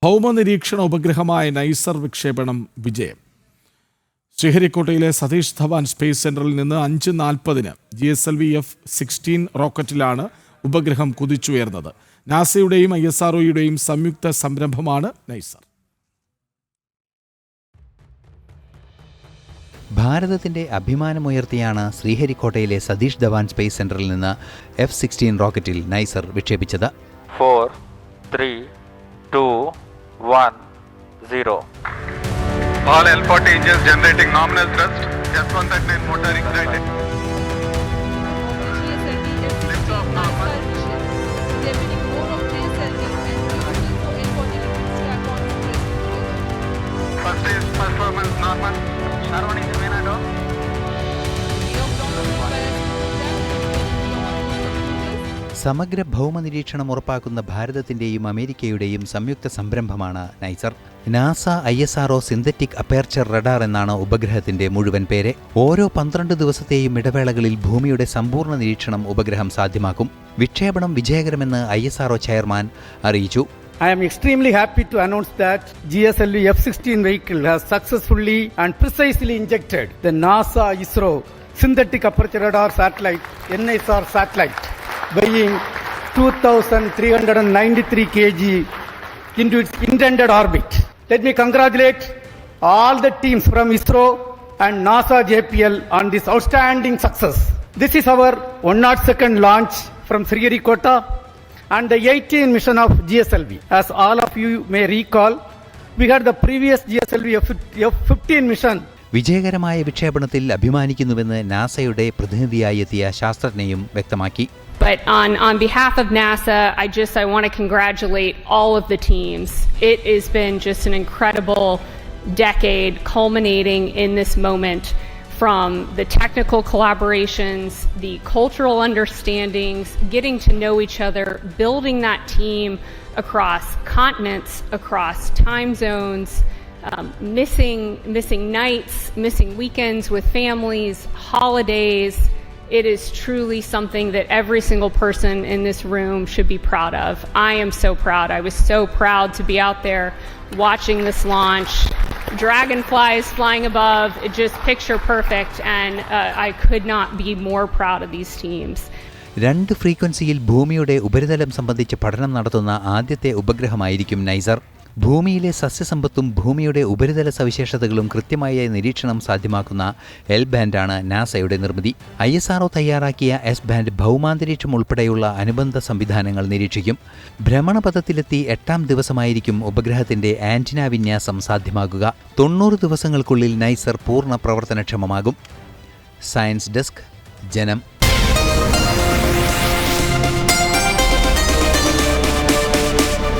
ഭൗമനിരീക്ഷണ ഉപഗ്രഹമായ NISER വിക്ഷേപണം വിജയം. ശ്രീഹരിക്കോട്ടയിലെ Satheesh Dhawan space സെന്ററിൽ നിന്ന് 5:40 GSLV F-16 റോക്കറ്റിലാണ് ഉപഗ്രഹം കുതിച്ചുയർന്നത്. നാസയുടെയും ISROയുടെയും സംയുക്ത സംരംഭമാണ് നൈസർ. ഭാരതത്തിന്റെ അഭിമാനമുയർത്തിയാണ് ശ്രീഹരിക്കോട്ടയിലെ സതീഷ് ധവാൻ സ്പേസ് സെന്ററിൽ നിന്ന് F-16 റോക്കറ്റിൽ NISER വിക്ഷേപിച്ചത്. 4, 3, 2, 1, 0. All L40 engines generating nominal thrust. Just 139 motor ignited. Lift off normal. First is performance normal. Sharwan is main ado. സമഗ്ര ഭൗമനിരീക്ഷണം ഉറപ്പാക്കുന്ന ഭാരതത്തിന്റെയും അമേരിക്കയുടെയും സംയുക്ത സംരംഭമാണ് NISER. NASA ISRO synthetic aperture radar എന്നാണ് ഉപഗ്രഹത്തിന്റെ മുഴുവൻ പേര്. ഓരോ 12 ദിവസത്തെയും ഇടവേളകളിൽ ഭൂമിയുടെ സമ്പൂർണ്ണ നിരീക്ഷണം ഉപഗ്രഹം സാധ്യമാക്കും. വിക്ഷേപണം വിജയകരമെന്ന് ISRO ചെയർമാൻ അറിയിച്ചു. I am extremely happy to announce that GSLV F-16 vehicle has successfully and precisely injected the NASA ISRO synthetic aperture radar satellite NISR satellite weighing 2,393 kg into its intended orbit. Let me congratulate all the teams from ISRO and NASA JPL on this outstanding success. This is our 102nd launch from Sriharikota and the 18th mission of GSLV. As all of you may recall, we had the previous GSLV F-15 mission. വിജയകരമായ വിക്ഷേപണത്തിൽ അഭിമാനിക്കുന്നുവെന്ന് നാസയുടെ പ്രതിനിധിയായി എത്തിയ ശാസ്ത്രജ്ഞയും വ്യക്തമാക്കി. But on behalf of NASA, I want to congratulate all of the teams. It has been just an incredible decade culminating in this moment, from the technical collaborations, the cultural understandings, getting to know each other, building that team across continents, across time zones, missing nights, missing weekends with families, holidays. It is truly something that every single person in this room should be proud of. I am so proud. I was so proud to be out there watching this launch. Dragonflies flying above, it just picture perfect, and I could not be more proud of these teams. 2 ഫ്രീക്വൻസിയിൽ ഭൂമിയുടെ ഉപരിതലം സംബന്ധിച്ച് പഠനം നടത്തുന്ന ആദ്യത്തെ ഉപഗ്രഹമായിരിക്കും NISER. ഭൂമിയിലെ സസ്യസമ്പത്തും ഭൂമിയുടെ ഉപരിതല സവിശേഷതകളും കൃത്യമായ നിരീക്ഷണം സാധ്യമാക്കുന്ന L ബാൻഡാണ് നാസയുടെ നിർമ്മിതി. ISRO തയ്യാറാക്കിയ S ബാൻഡ് ഭൗമാന്തരീക്ഷം ഉൾപ്പെടെയുള്ള അനുബന്ധ സംവിധാനങ്ങൾ നിരീക്ഷിക്കും. ഭ്രമണപഥത്തിലെത്തി 8ാം ദിവസമായിരിക്കും ഉപഗ്രഹത്തിന്റെ ആന്റിന വിന്യാസം സാധ്യമാകുക. 90 ദിവസങ്ങൾക്കുള്ളിൽ നൈസർ പൂർണ്ണ പ്രവർത്തനക്ഷമമാകും. സയൻസ് ഡെസ്ക്, ജനം.